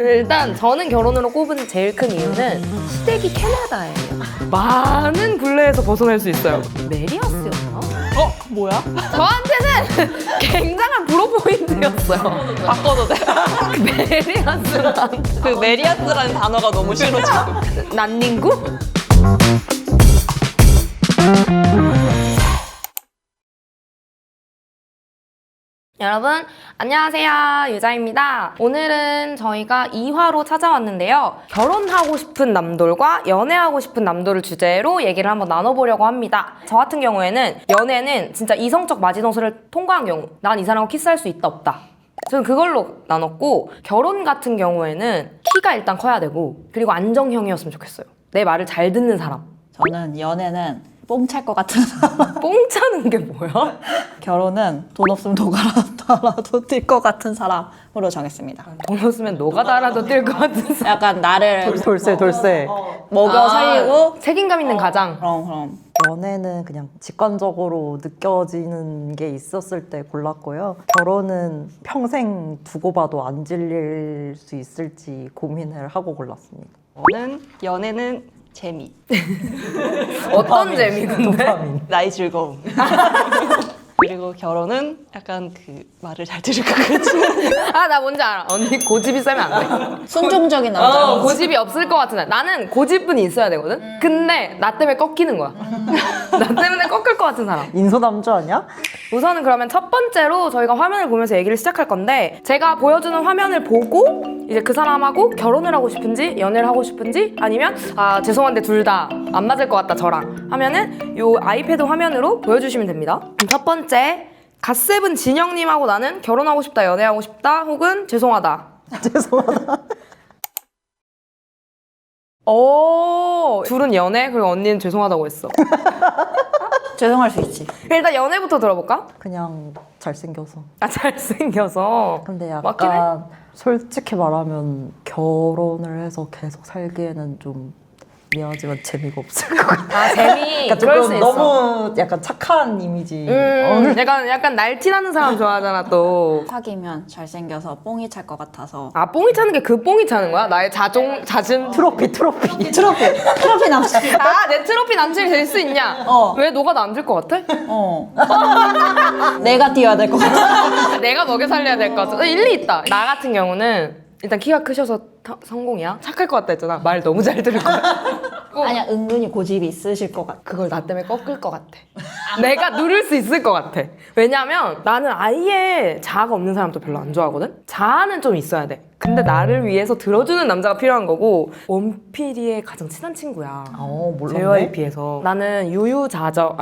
일단 저는 결혼으로 꼽은 제일 큰 이유는 시댁이 캐나다예요. 많은 굴레에서 벗어날 수 있어요. 메리아스였나? 뭐야? 저한테는 굉장한 브로포인트였어요. 바꿔도 돼? 메리아스랑 그 메리아스라는 단어가 너무 싫어 지금. 난닝구? 여러분 안녕하세요, 유자입니다. 오늘은 저희가 2화로 찾아왔는데요. 결혼하고 싶은 남돌과 연애하고 싶은 남돌을 주제로 얘기를 한번 나눠보려고 합니다. 저 같은 경우에는 연애는 진짜 이성적 마지노선을 통과한 경우, 난 이 사람하고 키스할 수 있다 없다, 저는 그걸로 나눴고, 결혼 같은 경우에는 키가 일단 커야 되고, 그리고 안정형이었으면 좋겠어요. 내 말을 잘 듣는 사람. 저는 연애는 뽕찰 것 같은 사람. 뽕 차는 게 뭐야? 결혼은 돈 없으면 노가다라도 뛸 것 같은 사람으로 정했습니다. 돈 없으면 노가다라도 뛸 것 같은 사람. 약간 나를 돌쇠. 먹여 살리고 책임감 있는 가장. 그럼 연애는 그냥 직관적으로 느껴지는 게 있었을 때 골랐고요. 결혼은 평생 두고 봐도 안 질릴 수 있을지 고민을 하고 골랐습니다. 저는 연애는 재미, 어떤 재미 근데? 도파민. 나의 즐거움. 그리고 결혼은 약간 그 말을 잘 들을 것 같은. 아, 나 뭔지 알아. 언니 고집이 세면 안 돼. 순종적인 남자. 고집이 없을 것 같은 애. 나는 고집은 있어야 되거든? 근데 나 때문에 꺾이는 거야. 나 때문에 꺾일 것 같은 사람. 인소남주 아니야? 우선은 그러면 첫 번째로 저희가 화면을 보면서 얘기를 시작할 건데, 제가 보여주는 화면을 보고 이제 그 사람하고 결혼을 하고 싶은지 연애를 하고 싶은지, 아니면 아 죄송한데 둘 다 안 맞을 것 같다 저랑 하면은 요 아이패드 화면으로 보여주시면 됩니다. 그럼 첫 번째, 갓세븐 진영님하고 나는 결혼하고 싶다 연애하고 싶다 혹은 죄송하다. 죄송하다. 오, 둘은 연애, 그리고 언니는 죄송하다고 했어. 죄송할 수 있지. 일단 연애부터 들어볼까? 그냥 잘생겨서. 아, 잘생겨서. 근데 맞긴 해. 약간 솔직히 말하면 결혼을 해서 계속 살기에는 좀 미안하지만 재미가 없을 것 같아. 아, 재미. 그러니까 그럴 수 조금 있어. 너무 약간 착한 이미지. 약간 날티나는 사람 좋아하잖아 또. 사귀면 잘생겨서 뽕이 찰 것 같아서. 아, 뽕이 차는 게 그 뽕이 차는 거야? 나의 자진. 트로피. 트로피 남자. 아, 내 트로피 남친이 될 수 있냐? 왜 너가 남질 것 같아? 내가 뛰어야 될 것 같아. 내가 먹여 살려야 될 것 같아. 일리 있다. 나 같은 경우는 일단 키가 크셔서 성공이야? 착할 것 같다 했잖아. 말 너무 잘 들을 거야. 아니야, 은근히 고집이 있으실 것 같아. 그걸 나 때문에 꺾을 것 같아. 내가 누를 수 있을 것 같아. 왜냐면 나는 아예 자아가 없는 사람도 별로 안 좋아하거든? 자아는 좀 있어야 돼. 근데 나를 위해서 들어주는 남자가 필요한 거고, 원필이의 가장 친한 친구야. 몰랐네. JYP에서. 나는 유유상종.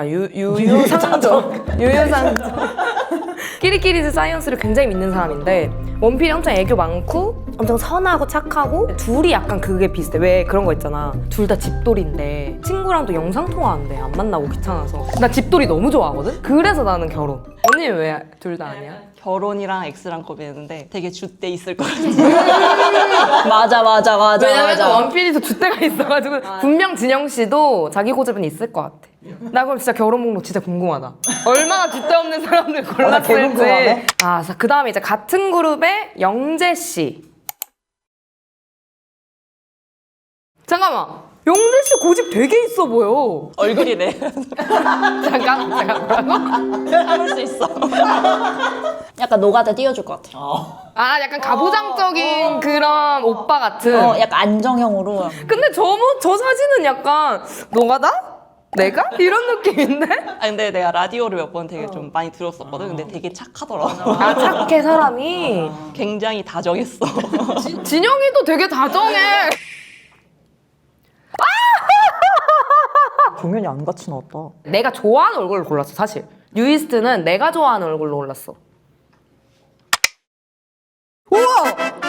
끼리끼리즈 사이언스를 굉장히 믿는 사람인데, 원필이 엄청 애교 많고 엄청 선하고 착하고, 둘이 약간 그게 비슷해. 왜 그런 거 있잖아, 둘 다 집돌인데 친구랑도 영상통화하는데 안 만나고 귀찮아서. 나 집돌이 너무 좋아하거든? 그래서 나는 결혼. 언니 왜 둘 다 아니야? 결혼이랑 X랑 고민했는데 되게 줏대 있을 것 같아. 맞아. 왜냐면 원필이도 줏대가 있어가지고. 분명 진영 씨도 자기 고집은 있을 것 같아. 나 그럼 진짜 결혼 목록 진짜 궁금하다. 얼마나 줏대 없는 사람들 개 골랐을지. 궁금하네. 아, 그 다음에 이제 같은 그룹의 영재 씨. 잠깐만, 영재 씨 고집 되게 있어 보여. 얼굴이래. 잠깐 뭐라고? 참을 수 있어. 약간 노가다 띄워줄 것 같아. 아, 약간 가부장적인 그런 오빠 같은. 약간 안정형으로. 근데 저 사진은 약간 노가다? 내가? 이런 느낌인데? 아 근데 내가 라디오를 몇 번 되게 좀 많이 들었었거든. 근데 되게 착하더라고. 아, 착해 사람이. 굉장히 다정했어. 진영이도 되게 다정해. 종현이 안 같이 나왔다. 내가 좋아하는 얼굴을 골랐어, 사실. 뉴이스트는 내가 좋아하는 얼굴로 골랐어. 우와!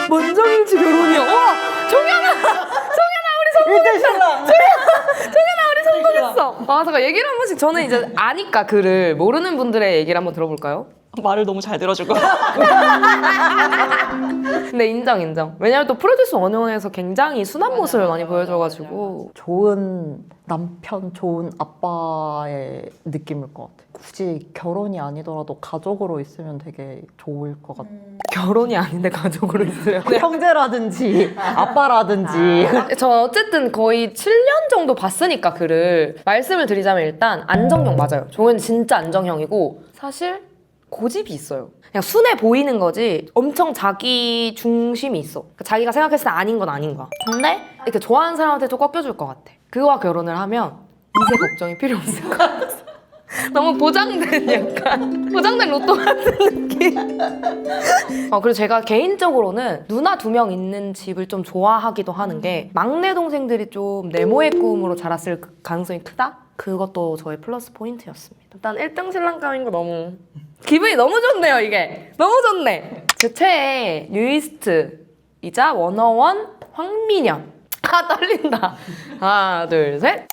만장일치 결혼이야. 우와! 정연아, 우리 성공했어. 정연아, 우리 성공했어. 아, 잠깐 얘기를 한 번씩, 저는 이제 아니까 글을 모르는 분들의 얘기를 한번 들어볼까요? 말을 너무 잘 들어주고. 근데 인정. 왜냐면 또 프로듀스 101에서 굉장히 순한 모습을 많이 보여줘가지고. 좋은 남편, 좋은 아빠의 느낌일 것 같아. 굳이 결혼이 아니더라도 가족으로 있으면 되게 좋을 것 같아. 결혼이 아닌데 가족으로 있어요. 형제라든지 아빠라든지. 저 어쨌든 거의 7년 정도 봤으니까 글을 말씀을 드리자면 일단 안정형 맞아요. 종은 진짜 안정형이고 사실 고집이 있어요. 그냥 순해 보이는 거지 엄청 자기 중심이 있어. 그러니까 자기가 생각했을 때 아닌 건 아닌 거야. 근데 이렇게 좋아하는 사람한테 좀 꺾여줄 것 같아. 그와 결혼을 하면 이세 걱정이 필요 없을 것 같아서. 너무 보장된 약간 보장된 로또 같은 느낌. 그리고 제가 개인적으로는 누나 2명 있는 집을 좀 좋아하기도 하는 게 막내 동생들이 좀 네모의 꿈으로 자랐을 가능성이 크다? 그것도 저의 플러스 포인트였습니다. 일단 1등 신랑감인 거 너무 기분이 너무 좋네요. 이게 너무 좋네. 제 최애 뉴이스트이자 워너원 황민현. 아 떨린다. 하나 둘 셋.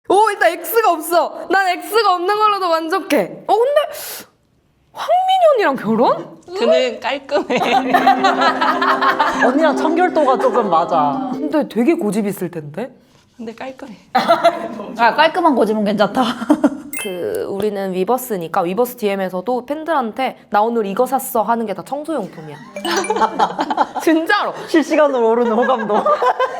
오 일단 X가 없어. 난 X가 없는 걸로도 만족해. 근데 황민현이랑 결혼? 그는 깔끔해. 언니랑 청결도가 조금 맞아. 근데 되게 고집 있을 텐데. 근데 깔끔해. 아, 깔끔한 고집은 괜찮다. 우리는 위버스니까 위버스 DM에서도 팬들한테 나 오늘 이거 샀어 하는 게 다 청소용품이야. 진짜로. 실시간으로 오르는 호감도.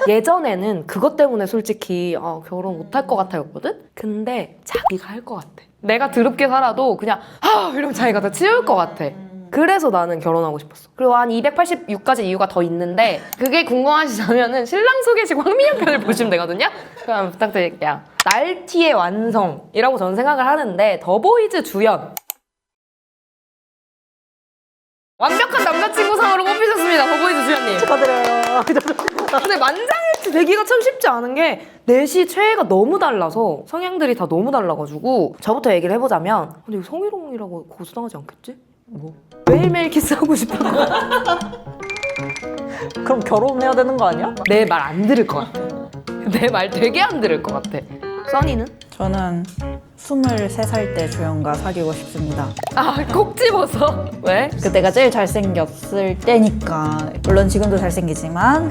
예전에는 그것 때문에 솔직히 결혼 못할 것 같아였거든? 근데 자기가 할 것 같아. 내가 더럽게 살아도 그냥 이러면 자기가 다 치울 것 같아. 그래서 나는 결혼하고 싶었어. 그리고 한 286가지 이유가 더 있는데 그게 궁금하시다면은 신랑 소개식 황민현 편을 보시면 되거든요? 그럼 부탁드릴게요. 날티의 완성이라고 저는 생각을 하는데 더보이즈 주연 완벽한 남자친구상으로 뽑히셨습니다. 더보이즈 주연님. 축하드려요. 근데 만장일치 되기가 참 쉽지 않은 게 넷이 최애가 너무 달라서 성향들이 다 너무 달라가지고 저부터 얘기를 해보자면 근데 이거 성희롱이라고 고소당하지 않겠지? 뭐? 매일매일 키스하고 싶은 거. 그럼 결혼해야 되는 거 아니야? 내 말 안 들을 것 같아. 내 말 되게 안 들을 것 같아. 써니는? 저는 23살 때 주연과 사귀고 싶습니다. 꼭 집어서. 왜? 그때가 제일 잘생겼을 때니까. 물론 지금도 잘생기지만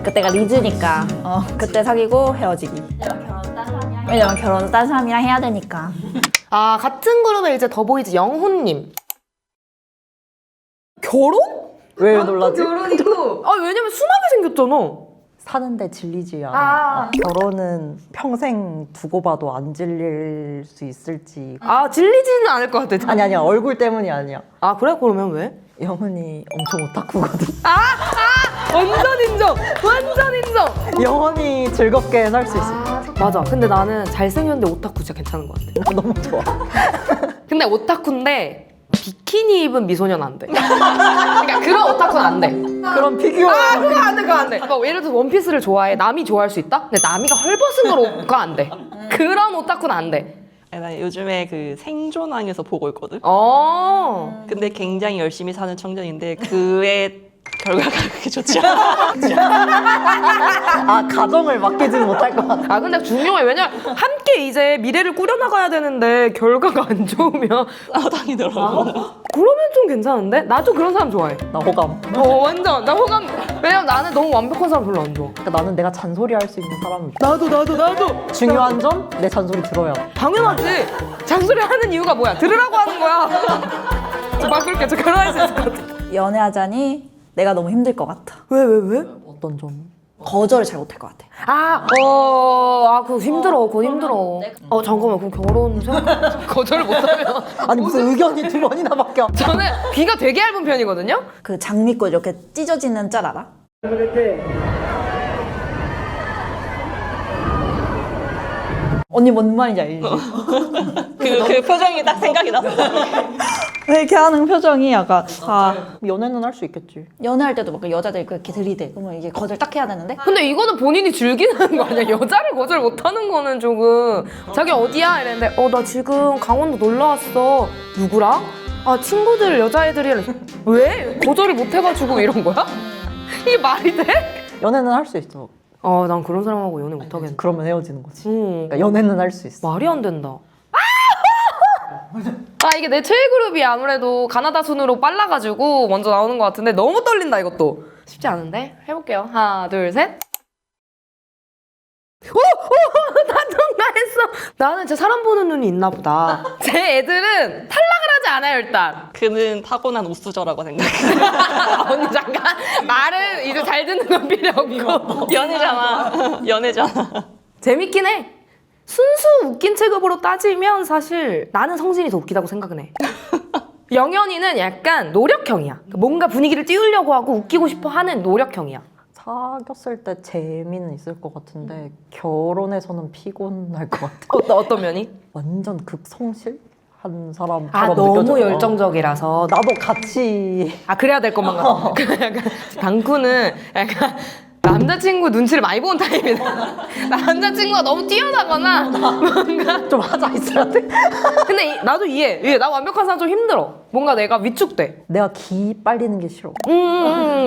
그때가 리즈니까. 그때 사귀고 헤어지기. 왜냐면 결혼은 딴 사람이랑 해야 되니까. 같은 그룹에 이제 더보이즈 영훈님. 결혼? 왜 놀라지? 결혼이고. 왜냐면 순하게 생겼잖아. 사는데 질리지 않아. 결혼은 평생 두고 봐도 안 질릴 수 있을지. 질리지는 않을 것 같아. 아니야. 얼굴 때문이 아니야. 그래? 그러면 왜? 영훈이 엄청 오타쿠거든. 완전 인정! 완전 인정! 영원히 즐겁게 살 수 있어. 맞아. 근데 나는 잘생겼는데 오타쿠 진짜 괜찮은 것 같아. 너무 좋아. 근데 오타쿠인데 비키니 입은 미소년 안 돼. 그러니까 그런 오타쿠는 안 돼. 그런 피규어. 그거 안 돼, 그거 안 돼. 그러니까 예를 들어서 원피스를 좋아해. 남이 좋아할 수 있다? 근데 남이가 헐벗은 거가 안 돼. 그런 오타쿠는 안 돼. 나 요즘에 그 생존왕에서 보고 있거든. 근데 근데 굉장히 열심히 사는 청년인데 그의 결과가 그렇게 좋지 않아. 가정을 맡기지는 못할 것 같아. 근데 중요해. 왜냐면 함께 이제 미래를 꾸려나가야 되는데 결과가 안 좋으면 당이더라고. 그러면 좀 괜찮은데? 나도 그런 사람 좋아해. 나 호감. 완전. 나 호감. 왜냐면 나는 너무 완벽한 사람 별로 안 좋아. 그러니까 나는 내가 잔소리 할 수 있는 사람. 나도. 중요한 점, 내 잔소리 들어야 돼. 당연하지. 잔소리 하는 이유가 뭐야? 들으라고 하는 거야. 막 그렇게 저 결혼할 수 있을 것 같아. 연애하자니 내가 너무 힘들 것 같아. 왜? 어떤 점? 거절을 잘 못할 것 같아. 그거 힘들어. 그거 힘들어. 잠깐만, 그럼 결혼 생각 거절 못하면. 아니 무슨 의견이 2번이나 바뀌어. 저는 귀가 되게 얇은 편이거든요? 그 장미꽃 이렇게 찢어지는 짤 알아? 언니 뭔 말인지 알지? 그 표정이 딱 생각이 났어. 이렇게 하는 표정이 약간 연애는 할 수 있겠지. 연애할 때도 막 여자들이 그렇게 들이대. 그러면 이게 거절 딱 해야 되는데 근데 이거는 본인이 즐기는 거 아니야? 여자를 거절 못하는 거는 조금. 자기 어디야? 이랬는데 나 지금 강원도 놀러 왔어. 누구랑? 친구들 여자애들이랑. 왜? 거절을 못 해가지고 이런 거야? 이게 말이 돼? 연애는 할 수 있어. 난 그런 사람하고 연애 못 하겠네. 그러면 헤어지는 거지. 응. 그러니까 연애는 할 수 있어. 말이 안 된다. 아 이게 내 최애 그룹이 아무래도 가나다 순으로 빨라가지고 먼저 나오는 것 같은데 너무 떨린다 이것도. 쉽지 않은데 해볼게요. 하나 둘 셋. 나 했어. 나는 진짜 사람 보는 눈이 있나 보다. 제 애들은 탈락을 하지 않아요 일단. 그는 타고난 우수저라고 생각해. 언니 잠깐 말을 이제 잘 듣는 건 필요 없고. 연애잖아. 연애잖아. 재밌긴 해. 순수 웃긴 체급으로 따지면 사실 나는 성진이 더 웃기다고 생각은 해. 영현이는 약간 노력형이야. 뭔가 분위기를 띄우려고 하고 웃기고 싶어 하는 노력형이야. 사귀었을 때 재미는 있을 것 같은데 결혼해서는 피곤할 것 같아. 어떤 면이? 완전 극성실 한 사람처럼 아 너무 느껴져. 열정적이라서. 나도 같이 아 그래야 될 것만 같아. 그 약간 당구는 약간 남자친구 눈치를 많이 보는 타입이다. 남자친구가 너무 뛰어나거나 뭔가 좀 하자 있어야 돼. 근데 나도 이해. 나 완벽한 사람 좀 힘들어. 뭔가 내가 위축돼. 내가 기 빨리는 게 싫어.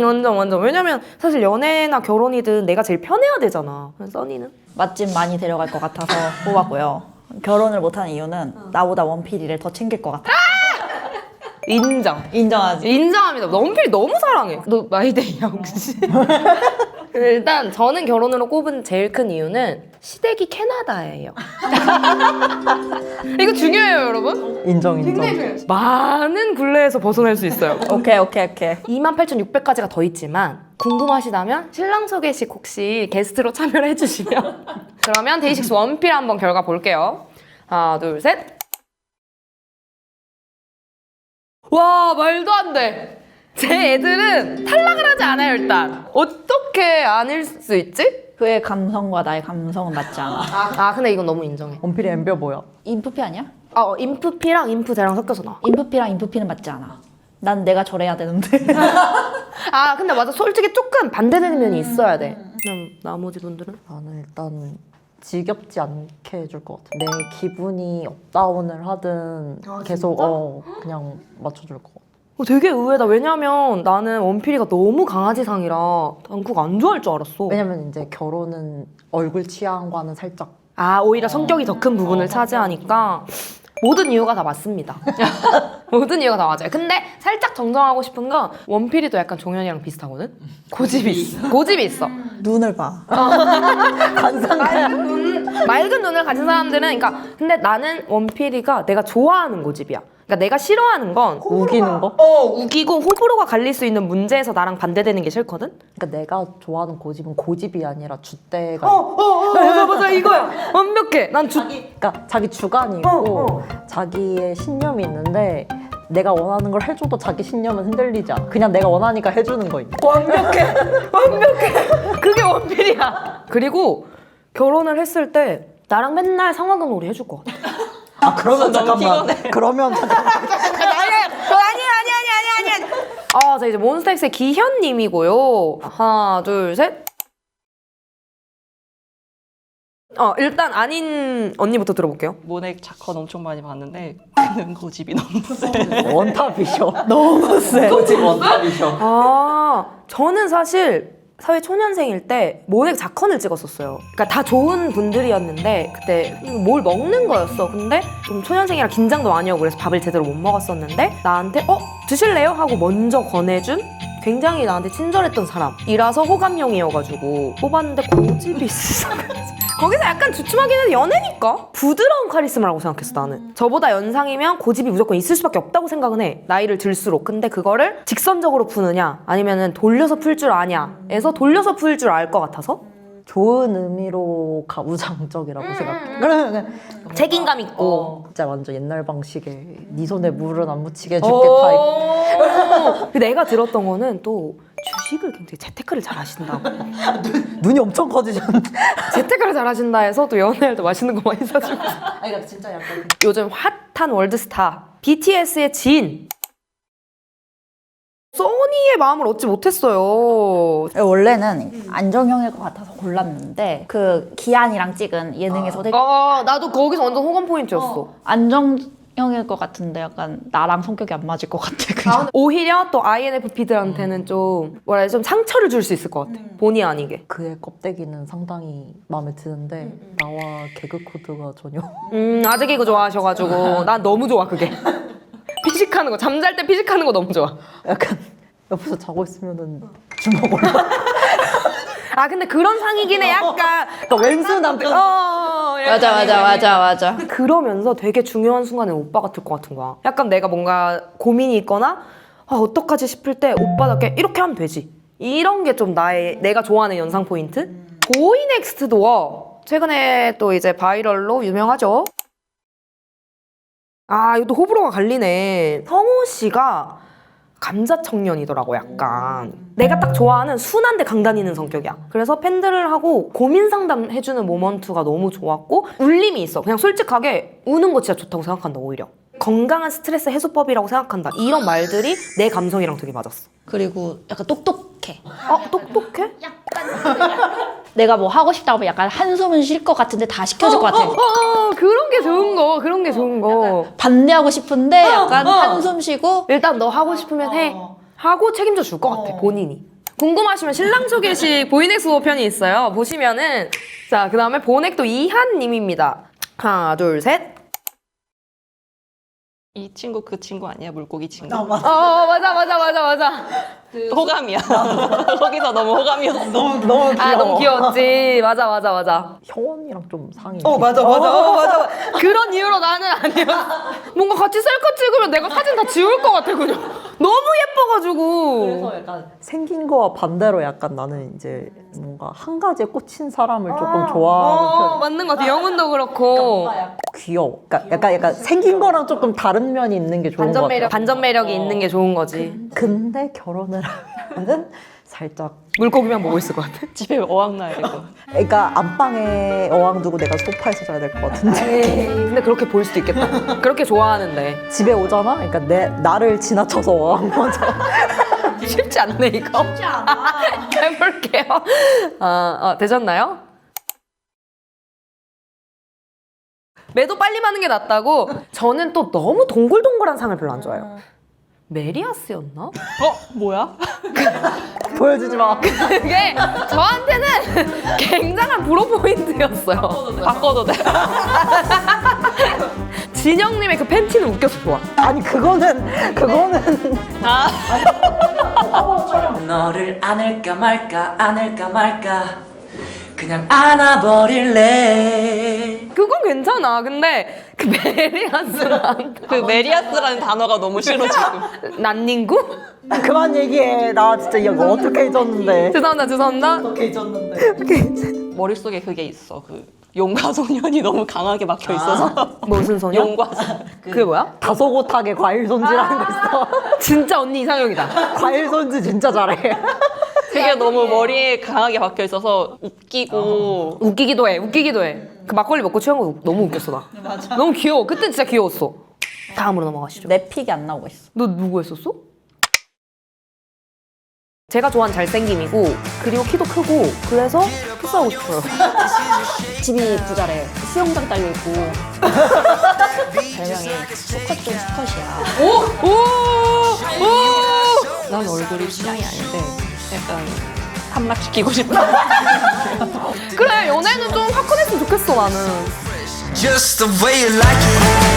완전. 왜냐면 사실 연애나 결혼이든 내가 제일 편해야 되잖아. 써니는? 맛집 많이 데려갈 것 같아서 뽑았고요. 결혼을 못하는 이유는 나보다 원필이를 더 챙길 것 같아. 인정. 인정하지. 인정합니다. 원필이 너무 사랑해. 너 나이대야 혹시? 일단 저는 결혼으로 꼽은 제일 큰 이유는 시댁이 캐나다예요. 이거 중요해요, 여러분. 인정. 많은 굴레에서 벗어날 수 있어요. 오케이. 28,600가지가 더 있지만 궁금하시다면 신랑 소개식 혹시 게스트로 참여를 해주시면 그러면 데이식스 원필 한번 결과 볼게요. 하나, 둘, 셋. 와, 말도 안 돼. 제 애들은 탈락을 하지 않아요, 일단. 어떻게 아닐 수 있지? 그의 감성과 나의 감성은 맞지 않아. 아, 근데 이건 너무 인정해. 원필이 엠벼 뭐야? 인프피 아니야? 인프피랑 인프제랑 섞여서 나와. 인프피랑 인프피는 맞지 않아. 난 내가 저래야 되는데. 아, 근데 맞아. 솔직히 조금 반대되는 면이 있어야 돼. 그럼 나머지 분들은? 나는 일단 지겹지 않게 해줄 것 같아. 내 기분이 업다운을 하든 계속 그냥 맞춰줄 것 같아. 되게 의외다. 왜냐면 나는 원필이가 너무 강아지상이라 당구가 안 좋아할 줄 알았어. 왜냐면 이제 결혼은 얼굴 취향과는 살짝 아, 오히려 성격이 더 큰 부분을 차지하니까 모든 이유가 다 맞습니다. 모든 이유가 다 맞아요. 근데 살짝 정정하고 싶은 건 원필이도 약간 종현이랑 비슷하거든? 고집이 있어. 고집이 있어. 눈을 봐. 맑은 눈을 가진 사람들은 그러니까 근데 나는 원필이가 내가 좋아하는 고집이야. 그러니까 내가 싫어하는 건 우기는 거? 우기고 호불호가 갈릴 수 있는 문제에서 나랑 반대되는 게 싫거든? 그러니까 내가 좋아하는 고집은 고집이 아니라 줏대가 맞아 이거야. 완벽해. 난 그러니까 자기 주관이 있고 자기의 신념이 있는데 내가 원하는 걸 해줘도 자기 신념은 흔들리지 않아. 그냥 내가 원하니까 해주는 거임. 완벽해. 그게 원필이야. 그리고 결혼을 했을 때 나랑 맨날 상황극 놀이 해줄 것 같아. 아 그러면 너무 잠깐만. 피곤해. 그러면 잠깐만. 아니야. 자 이제 몬스타엑스의 기현님이고요. 하나, 둘, 셋. 일단 아닌 언니부터 들어볼게요. 모넥 자컨 엄청 많이 봤는데 그는 고집이 너무 세. 원탑이셔. 너무 세. 원탑이셔. 저는 사실 사회 초년생일 때 모넥 자컨을 찍었었어요. 그러니까 다 좋은 분들이었는데 그때 뭘 먹는 거였어. 근데 좀 초년생이라 긴장도 많이 하고 그래서 밥을 제대로 못 먹었었는데 나한테 드실래요? 하고 먼저 권해준 굉장히 나한테 친절했던 사람이라서 호감형이어가지고 뽑았는데 고집이 있어. 거기서 약간 주춤하긴 해도 연애니까 부드러운 카리스마라고 생각했어 나는. 저보다 연상이면 고집이 무조건 있을 수밖에 없다고 생각은 해. 나이를 들수록. 근데 그거를 직선적으로 푸느냐 아니면은 돌려서 풀 줄 아냐에서 돌려서 풀 줄 알 것 같아서 좋은 의미로 가부장적이라고 생각해. 그러면 책임감 있고 진짜 완전 옛날 방식의 네 손에 물은 안 묻히게 해줄게 타입. 내가 들었던 거는 또 주식을 굉장히 재테크를 잘 하신다고. 눈이 엄청 커지셨는데. 재테크를 잘 하신다 해서 또 연애할 때 맛있는 거 많이 사주고. 아니 진짜 약간 요즘 핫한 월드스타 BTS의 진. 써니의 마음을 얻지 못했어요. 원래는 안정형일 것 같아서 골랐는데 그 기한이랑 찍은 예능에서 되게 나도 거기서 완전 호감 포인트였어. B형일 것 같은데 약간 나랑 성격이 안 맞을 것 같아. 그냥. 오히려 또 INFP들한테는 좀 뭐라 해야 좀 상처를 줄 수 있을 것 같아. 본의 아니게. 그의 껍데기는 상당히 마음에 드는데 나와 개그 코드가 전혀 아재 개그 좋아하셔가지고 난 너무 좋아 그게. 피식하는 거 잠잘 때 피식하는 거 너무 좋아. 약간 옆에서 자고 있으면은 주먹 올라. 아 근데 그런 상이긴 해 약간. 그러니까 왼수 남편. 맞아. 그러면서 되게 중요한 순간에 오빠 같을 것 같은 거야. 약간 내가 뭔가 고민이 있거나 아 어떡하지 싶을 때 오빠답게 이렇게 하면 되지. 이런 게 좀 내가 좋아하는 연상 포인트? 보이 넥스트 도어. 최근에 또 이제 바이럴로 유명하죠. 아 이것도 호불호가 갈리네. 성우 씨가 감자 청년이더라고 약간. 내가 딱 좋아하는 순한데 강다니는 성격이야. 그래서 팬들을 하고 고민 상담 해주는 모먼트가 너무 좋았고 울림이 있어. 그냥 솔직하게 우는 거 진짜 좋다고 생각한다 오히려. 건강한 스트레스 해소법이라고 생각한다. 이런 말들이 내 감성이랑 되게 맞았어. 그리고 약간 똑똑해. 똑똑해? 내가 뭐 하고 싶다고 하면 약간 한숨은 쉴 것 같은데 다 시켜줄 것 같아. 그런 게 좋은 거. 그런 게 좋은 거. 반대하고 싶은데 약간 한숨 쉬고 일단 너 하고 싶으면 해. 하고 책임져 줄 것 같아 본인이. 궁금하시면 신랑 소개식 보이넥스 편이 있어요. 보시면은 자 그다음에 보넥도 이한님입니다. 하나 둘 셋. 이 친구 그 친구 아니야? 물고기 친구. 맞아. 호감이야. 거기서 너무 호감이었어. 너무 귀여워. 아 너무 귀여웠지. 맞아. 형원이랑 좀 상이. 맞아. 그런 이유로 나는 아니야. 뭔가 같이 셀카 찍으면 내가 사진 다 지울 것 같아 그냥. 너무 예뻐가지고. 그래서 약간 생긴 거와 반대로 약간 나는 이제 뭔가 한 가지에 꽂힌 사람을 조금 좋아하는 편. 맞는 것 같아. 영훈도 그렇고. 귀여워. 그러니까 약간 생긴 거랑 조금 다른 면이 있는 게 좋은 것 같아. 반전 매력이 있는 게 좋은 거지. 근데 결혼을 하면은 살짝. 물고기만 보고 있을 것 같아. 집에 어항 놔야 되고. 그러니까 안방에 어항 두고 내가 소파에서 자야 될 것 같은데. 근데 그렇게 볼 수도 있겠다. 그렇게 좋아하는데. 집에 오잖아. 그러니까 나를 지나쳐서 어항 먼저. 쉽지 않네 이거. 쉽지 않아. 해볼게요. 되셨나요? 매도 빨리 마는 게 낫다고. 저는 또 너무 동글동글한 상을 별로 안 좋아해요. 메리아스였나? 뭐야? 보여주지 마. 그게 저한테는 굉장한 브로 포인트였어요. 바꿔도 돼. 진영님의 그 팬티는 웃겨서 좋아. 아니 그거는 아, 너를 안을까 말까 그냥 안아버릴래. 그건 괜찮아. 근데 그 메리아스랑 그 메리아스라는 단어가 너무 싫어 지금. 난닝구? 그만 얘기해. 나 진짜 이거 어떻게 잊었는데. 죄송합니다. 어떻게 잊었는데. 머릿속에 그게 있어. 그 용과 소년이 너무 강하게 막혀 있어서. 무슨 소녀? 용과 그게 뭐야? 다소곳하게 과일 손질하는 거 있어. 진짜 언니 이상형이다. 과일 손질 진짜 잘해. 그게 너무 머리에 강하게 박혀 있어서 웃기고. 웃기기도 해. 그 막걸리 먹고 취한 거 너무 웃겼어 나. 너무 귀여워. 그때 진짜 귀여웠어. 다음으로 넘어가시죠. 내 픽이 안 나오고 있어. 너 누구 했었어? 제가 좋아하는 잘생김이고 그리고 키도 크고 그래서 키스하고 싶어요. 집이 부자래. 수영장 딸려 있고. 별명이 수컷 중 수컷이야. 난 얼굴이 취향이 아닌데 약간 함락시키고 싶다. 그래 연애는 좀 화끈했으면 좋겠어 나는. Just the way you like it.